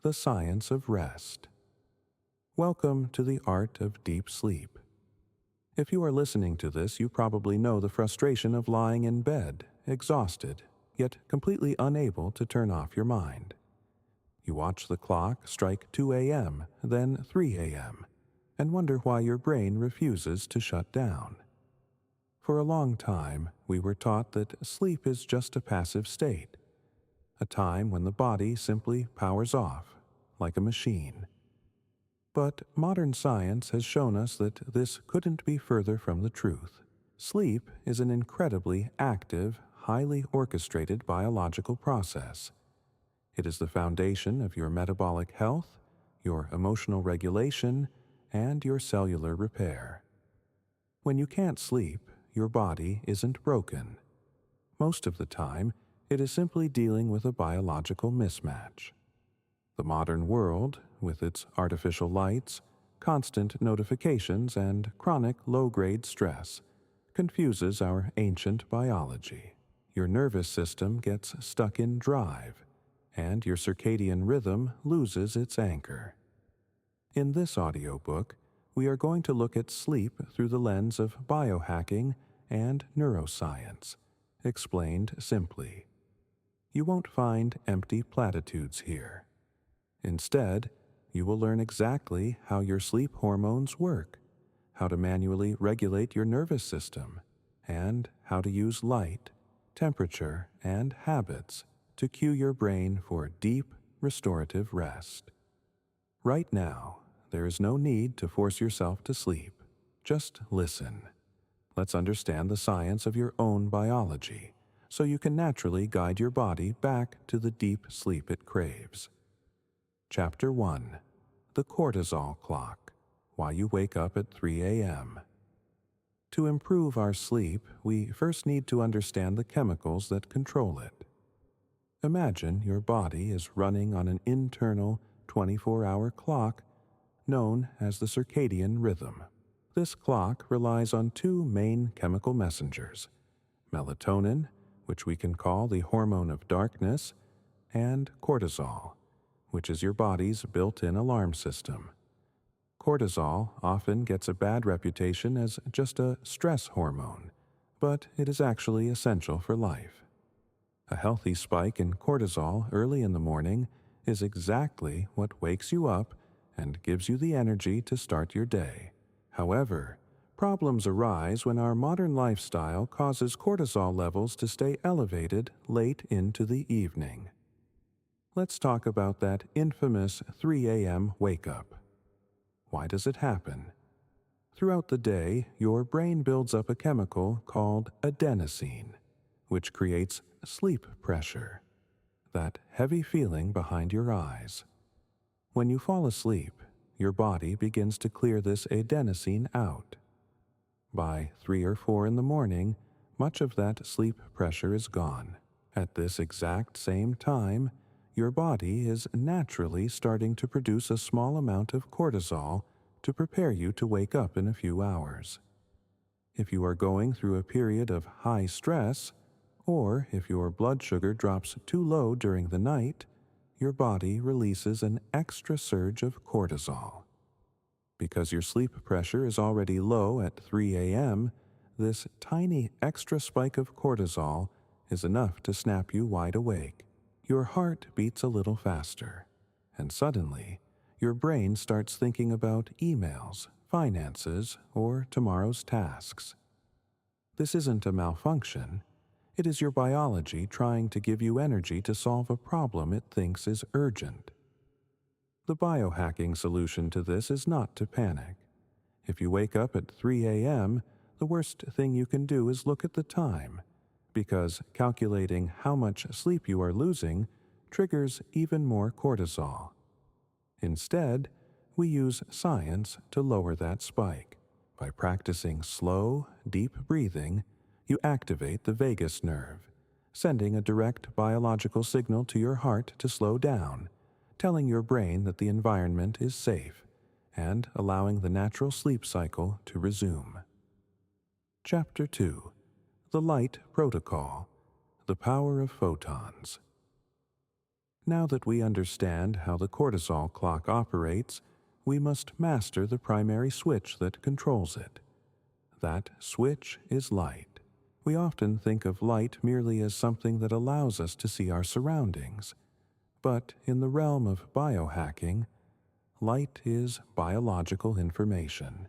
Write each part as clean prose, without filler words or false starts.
The Science of Rest. Welcome to the Art of Deep Sleep. If you are listening to this, you probably know the frustration of lying in bed, exhausted, yet completely unable to turn off your mind. You watch the clock strike 2 a.m., then 3 a.m., and wonder why your brain refuses to shut down. For a long time, we were taught that sleep is just a passive state, a time when the body simply powers off, like a machine. But modern science has shown us that this couldn't be further from the truth. Sleep is an incredibly active, highly orchestrated biological process. It is the foundation of your metabolic health, your emotional regulation, and your cellular repair. When you can't sleep, your body isn't broken. Most of the time, it is simply dealing with a biological mismatch. The modern world, with its artificial lights, constant notifications, and chronic low-grade stress, confuses our ancient biology. Your nervous system gets stuck in drive, and your circadian rhythm loses its anchor. In this audiobook, we are going to look at sleep through the lens of biohacking and neuroscience, explained simply. You won't find empty platitudes here. Instead, you will learn exactly how your sleep hormones work, how to manually regulate your nervous system, and how to use light, temperature, and habits to cue your brain for deep, restorative rest. Right now, there is no need to force yourself to sleep. Just listen. Let's understand the science of your own biology, so you can naturally guide your body back to the deep sleep it craves. Chapter 1. The Cortisol Clock. Why you wake up at 3 a.m. To improve our sleep, we first need to understand the chemicals that control it. Imagine your body is running on an internal 24-hour clock known as the circadian rhythm. This clock relies on two main chemical messengers: melatonin, which we can call the hormone of darkness, and cortisol, which is your body's built-in alarm system. Cortisol often gets a bad reputation as just a stress hormone, but it is actually essential for life. A healthy spike in cortisol early in the morning is exactly what wakes you up and gives you the energy to start your day. However, problems arise when our modern lifestyle causes cortisol levels to stay elevated late into the evening. Let's talk about that infamous 3 a.m. wake-up. Why does it happen? Throughout the day, your brain builds up a chemical called adenosine, which creates sleep pressure, that heavy feeling behind your eyes. When you fall asleep, your body begins to clear this adenosine out. By 3 or 4 in the morning, much of that sleep pressure is gone. At this exact same time, your body is naturally starting to produce a small amount of cortisol to prepare you to wake up in a few hours. If you are going through a period of high stress, or if your blood sugar drops too low during the night, your body releases an extra surge of cortisol. Because your sleep pressure is already low at 3 a.m., this tiny extra spike of cortisol is enough to snap you wide awake. Your heart beats a little faster, and suddenly, your brain starts thinking about emails, finances, or tomorrow's tasks. This isn't a malfunction. It is your biology trying to give you energy to solve a problem it thinks is urgent. The biohacking solution to this is not to panic. If you wake up at 3 a.m., the worst thing you can do is look at the time, because calculating how much sleep you are losing triggers even more cortisol. Instead, we use science to lower that spike. By practicing slow, deep breathing, you activate the vagus nerve, sending a direct biological signal to your heart to slow down, telling your brain that the environment is safe, and allowing the natural sleep cycle to resume. Chapter 2. The Light Protocol. The Power of Photons. Now that we understand how the cortisol clock operates, we must master the primary switch that controls it. That switch is light. We often think of light merely as something that allows us to see our surroundings. But in the realm of biohacking, light is biological information.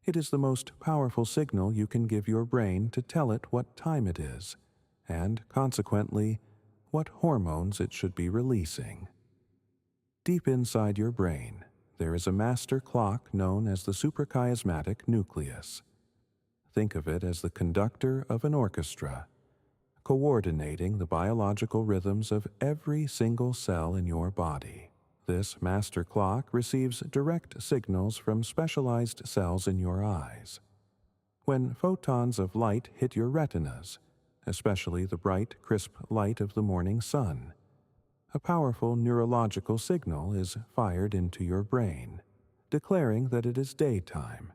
It is the most powerful signal you can give your brain to tell it what time it is, and consequently, what hormones it should be releasing. Deep inside your brain, there is a master clock known as the suprachiasmatic nucleus. Think of it as the conductor of an orchestra, coordinating the biological rhythms of every single cell in your body. This master clock receives direct signals from specialized cells in your eyes. When photons of light hit your retinas, especially the bright, crisp light of the morning sun, a powerful neurological signal is fired into your brain, declaring that it is daytime.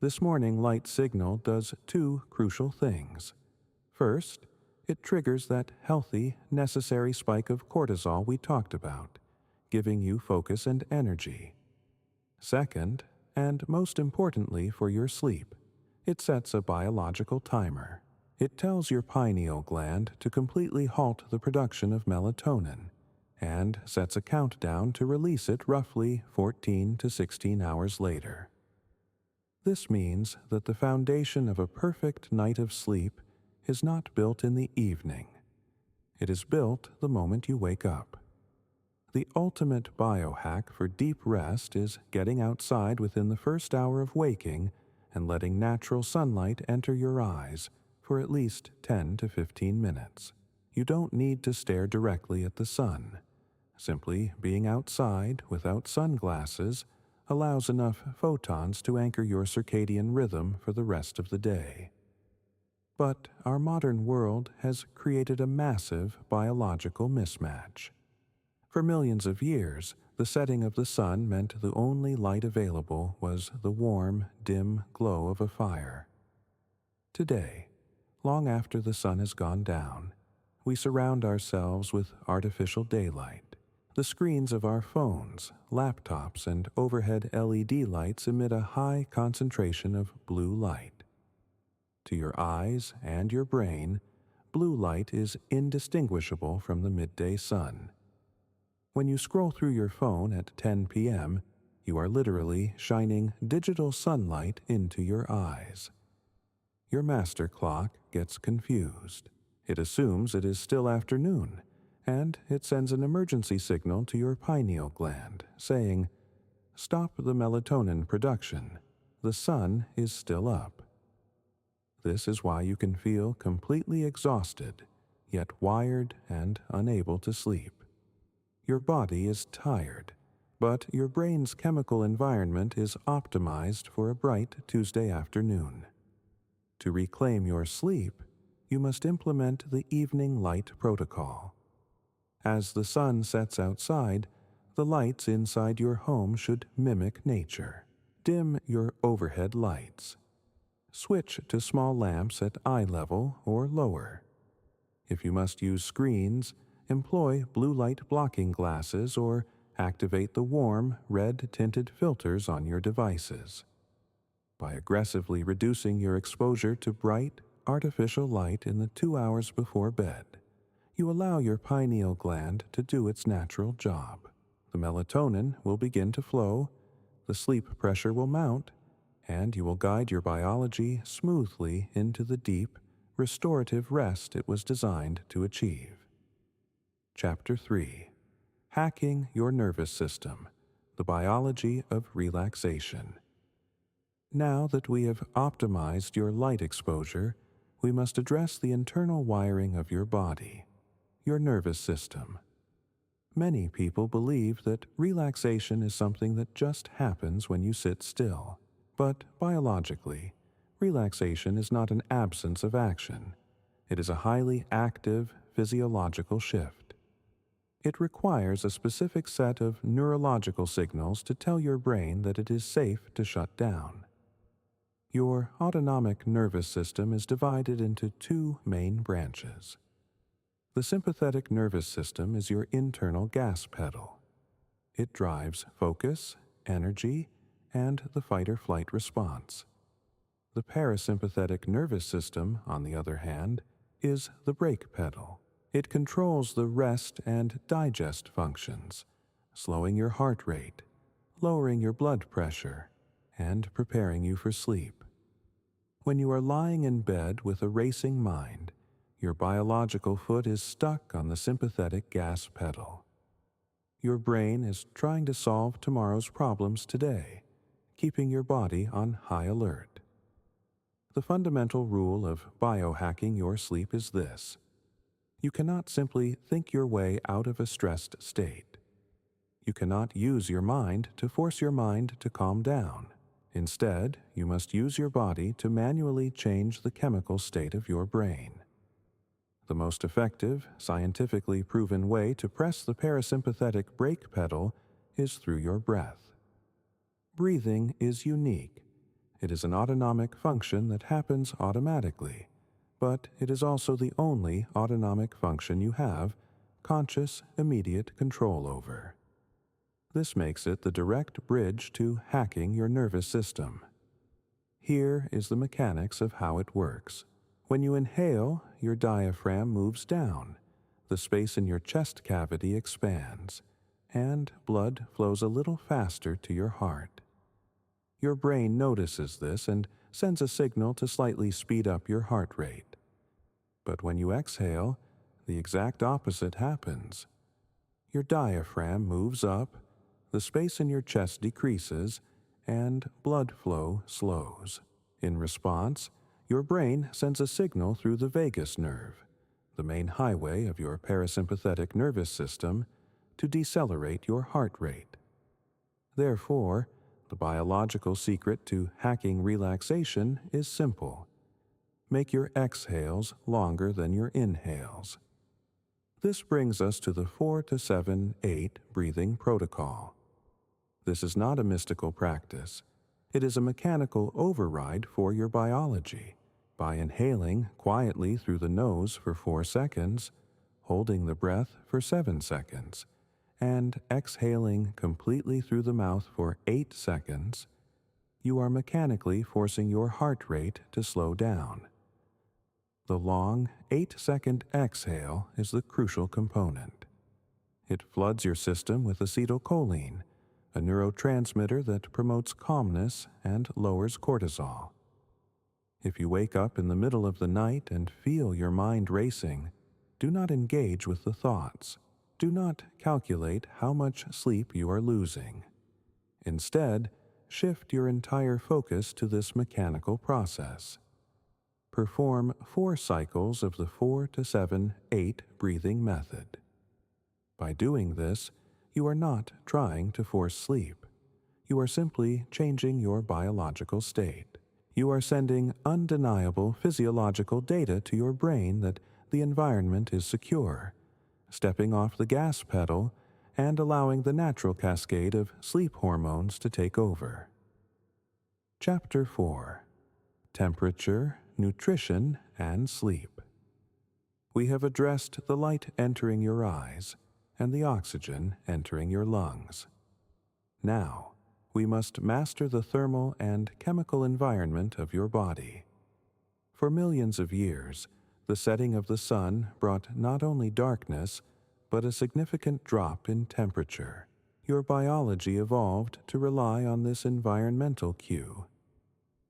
This morning light signal does two crucial things. First, it triggers that healthy, necessary spike of cortisol we talked about, giving you focus and energy. Second, and most importantly for your sleep, it sets a biological timer. It tells your pineal gland to completely halt the production of melatonin and sets a countdown to release it roughly 14 to 16 hours later. This means that the foundation of a perfect night of sleep is not built in the evening. It is built the moment you wake up. The ultimate biohack for deep rest is getting outside within the first hour of waking and letting natural sunlight enter your eyes for at least 10 to 15 minutes. You don't need to stare directly at the sun. Simply being outside without sunglasses allows enough photons to anchor your circadian rhythm for the rest of the day. But our modern world has created a massive biological mismatch. For millions of years, the setting of the sun meant the only light available was the warm, dim glow of a fire. Today, long after the sun has gone down, we surround ourselves with artificial daylight. The screens of our phones, laptops, and overhead LED lights emit a high concentration of blue light. To your eyes and your brain, blue light is indistinguishable from the midday sun. When you scroll through your phone at 10 p.m., you are literally shining digital sunlight into your eyes. Your master clock gets confused. It assumes it is still afternoon, and it sends an emergency signal to your pineal gland, saying, "Stop the melatonin production. The sun is still up." This is why you can feel completely exhausted, yet wired and unable to sleep. Your body is tired, but your brain's chemical environment is optimized for a bright Tuesday afternoon. To reclaim your sleep, you must implement the evening light protocol. As the sun sets outside, the lights inside your home should mimic nature. Dim your overhead lights. Switch to small lamps at eye level or lower. If you must use screens, employ blue light blocking glasses or activate the warm, red-tinted filters on your devices. By aggressively reducing your exposure to bright, artificial light in the 2 hours before bed, you allow your pineal gland to do its natural job. The melatonin will begin to flow, the sleep pressure will mount, and you will guide your biology smoothly into the deep, restorative rest it was designed to achieve. Chapter 3. Hacking Your Nervous System, the Biology of Relaxation. Now that we have optimized your light exposure, we must address the internal wiring of your body, your nervous system. Many people believe that relaxation is something that just happens when you sit still. But biologically, relaxation is not an absence of action. It is a highly active physiological shift. It requires a specific set of neurological signals to tell your brain that it is safe to shut down. Your autonomic nervous system is divided into two main branches. The sympathetic nervous system is your internal gas pedal. It drives focus, energy, and the fight-or-flight response. The parasympathetic nervous system, on the other hand, is the brake pedal. It controls the rest and digest functions, slowing your heart rate, lowering your blood pressure, and preparing you for sleep. When you are lying in bed with a racing mind, your biological foot is stuck on the sympathetic gas pedal. Your brain is trying to solve tomorrow's problems today, keeping your body on high alert. The fundamental rule of biohacking your sleep is this: you cannot simply think your way out of a stressed state. You cannot use your mind to force your mind to calm down. Instead, you must use your body to manually change the chemical state of your brain. The most effective, scientifically proven way to press the parasympathetic brake pedal is through your breath. Breathing is unique. It is an autonomic function that happens automatically, but it is also the only autonomic function you have conscious, immediate control over. This makes it the direct bridge to hacking your nervous system. Here is the mechanics of how it works. When you inhale, your diaphragm moves down, the space in your chest cavity expands, and blood flows a little faster to your heart. Your brain notices this and sends a signal to slightly speed up your heart rate. But when you exhale, the exact opposite happens. Your diaphragm moves up, the space in your chest decreases, and blood flow slows. In response, your brain sends a signal through the vagus nerve, the main highway of your parasympathetic nervous system, to decelerate your heart rate. Therefore, the biological secret to hacking relaxation is simple. Make your exhales longer than your inhales. This brings us to the 4 to 7, 8 breathing protocol. This is not a mystical practice. It is a mechanical override for your biology. By inhaling quietly through the nose for 4 seconds, holding the breath for 7 seconds, and exhaling completely through the mouth for 8 seconds, you are mechanically forcing your heart rate to slow down. The long 8-second exhale is the crucial component. It floods your system with acetylcholine, a neurotransmitter that promotes calmness and lowers cortisol. If you wake up in the middle of the night and feel your mind racing, do not engage with the thoughts. Do not calculate how much sleep you are losing. Instead, shift your entire focus to this mechanical process. Perform 4 cycles of the 4 to 7, 8 breathing method. By doing this, you are not trying to force sleep. You are simply changing your biological state. You are sending undeniable physiological data to your brain that the environment is secure, stepping off the gas pedal and allowing the natural cascade of sleep hormones to take over. Chapter 4: Temperature, Nutrition, and Sleep. We have addressed the light entering your eyes and the oxygen entering your lungs. Now, we must master the thermal and chemical environment of your body. For millions of years, the setting of the sun brought not only darkness, but a significant drop in temperature. Your biology evolved to rely on this environmental cue.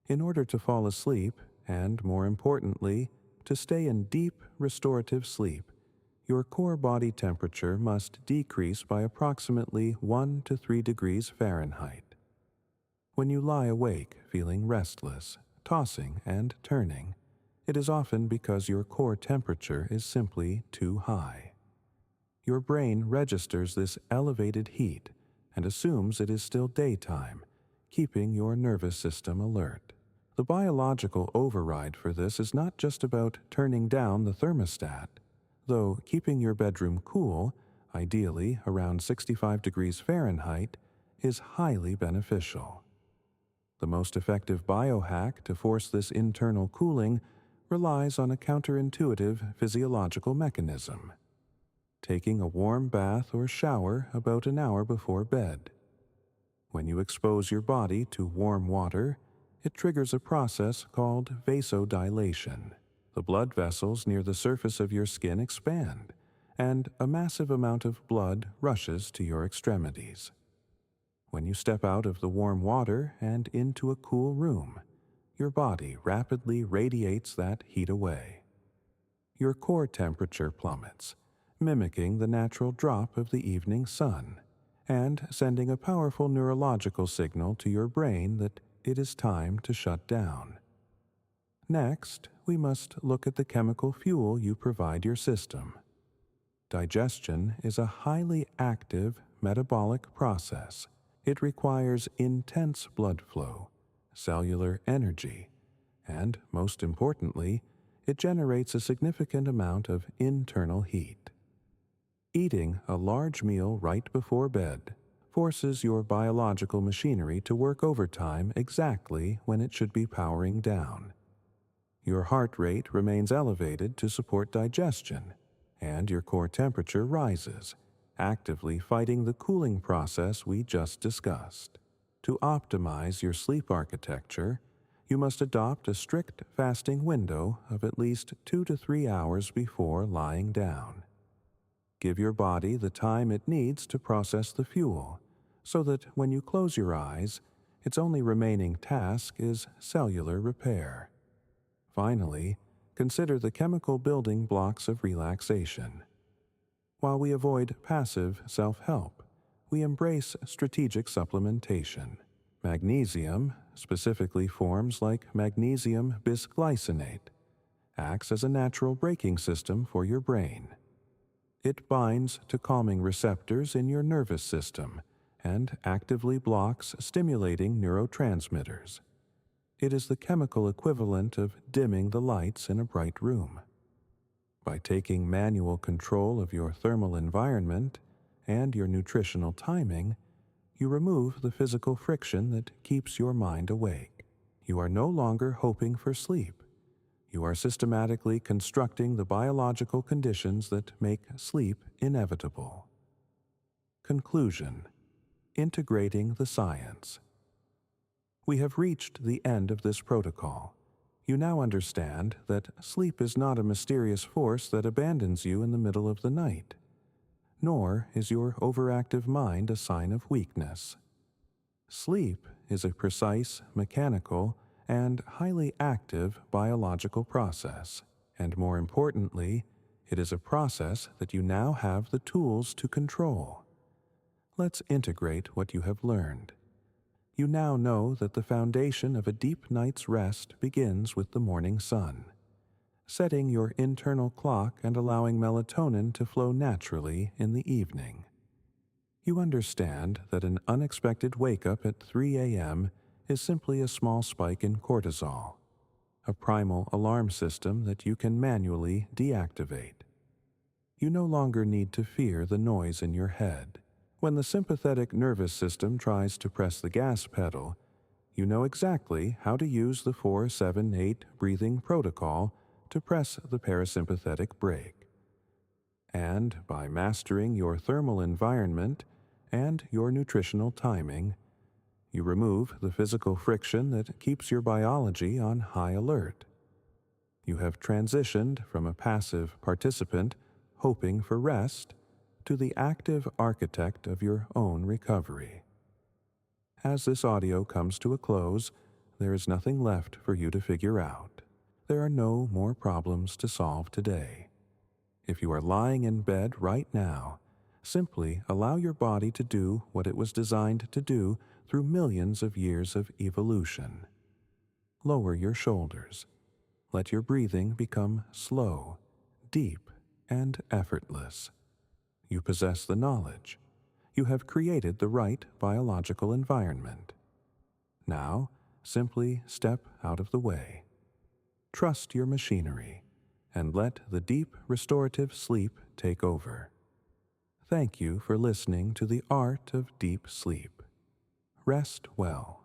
In order to fall asleep, and more importantly, to stay in deep restorative sleep, your core body temperature must decrease by approximately 1 to 3 degrees Fahrenheit. When you lie awake feeling restless, tossing and turning, it is often because your core temperature is simply too high. Your brain registers this elevated heat and assumes it is still daytime, keeping your nervous system alert. The biological override for this is not just about turning down the thermostat, though keeping your bedroom cool, ideally around 65 degrees Fahrenheit, is highly beneficial. The most effective biohack to force this internal cooling relies on a counterintuitive physiological mechanism: taking a warm bath or shower about an hour before bed. When you expose your body to warm water, it triggers a process called vasodilation. The blood vessels near the surface of your skin expand, and a massive amount of blood rushes to your extremities. When you step out of the warm water and into a cool room, your body rapidly radiates that heat away. Your core temperature plummets, mimicking the natural drop of the evening sun, and sending a powerful neurological signal to your brain that it is time to shut down. Next, we must look at the chemical fuel you provide your system. Digestion is a highly active metabolic process. It requires intense blood flow, cellular energy, and, most importantly, it generates a significant amount of internal heat. Eating a large meal right before bed forces your biological machinery to work overtime exactly when it should be powering down. Your heart rate remains elevated to support digestion, and your core temperature rises, actively fighting the cooling process we just discussed. To optimize your sleep architecture, you must adopt a strict fasting window of at least 2 to 3 hours before lying down. Give your body the time it needs to process the fuel, so that when you close your eyes, its only remaining task is cellular repair. Finally, consider the chemical building blocks of relaxation. While we avoid passive self-help, we embrace strategic supplementation. Magnesium, specifically forms like magnesium bisglycinate, acts as a natural braking system for your brain. It binds to calming receptors in your nervous system and actively blocks stimulating neurotransmitters. It is the chemical equivalent of dimming the lights in a bright room. By taking manual control of your thermal environment and your nutritional timing, you remove the physical friction that keeps your mind awake. You are no longer hoping for sleep. You are systematically constructing the biological conditions that make sleep inevitable. Conclusion: integrating the science. We have reached the end of this protocol. You now understand that sleep is not a mysterious force that abandons you in the middle of the night, nor is your overactive mind a sign of weakness. Sleep is a precise, mechanical, and highly active biological process, and more importantly, it is a process that you now have the tools to control. Let's integrate what you have learned. You now know that the foundation of a deep night's rest begins with the morning sun, setting your internal clock and allowing melatonin to flow naturally in the evening. You understand that an unexpected wake-up at 3 a.m. is simply a small spike in cortisol, a primal alarm system that you can manually deactivate. You no longer need to fear the noise in your head. When the sympathetic nervous system tries to press the gas pedal, you know exactly how to use the 4-7-8 breathing protocol to press the parasympathetic brake. And by mastering your thermal environment and your nutritional timing, you remove the physical friction that keeps your biology on high alert. You have transitioned from a passive participant hoping for rest to the active architect of your own recovery. As this audio comes to a close, there is nothing left for you to figure out. There are no more problems to solve today. If you are lying in bed right now, simply allow your body to do what it was designed to do through millions of years of evolution. Lower your shoulders. Let your breathing become slow, deep, and effortless. You possess the knowledge. You have created the right biological environment. Now, simply step out of the way. Trust your machinery, and let the deep restorative sleep take over. Thank you for listening to the Art of Deep Sleep. Rest well.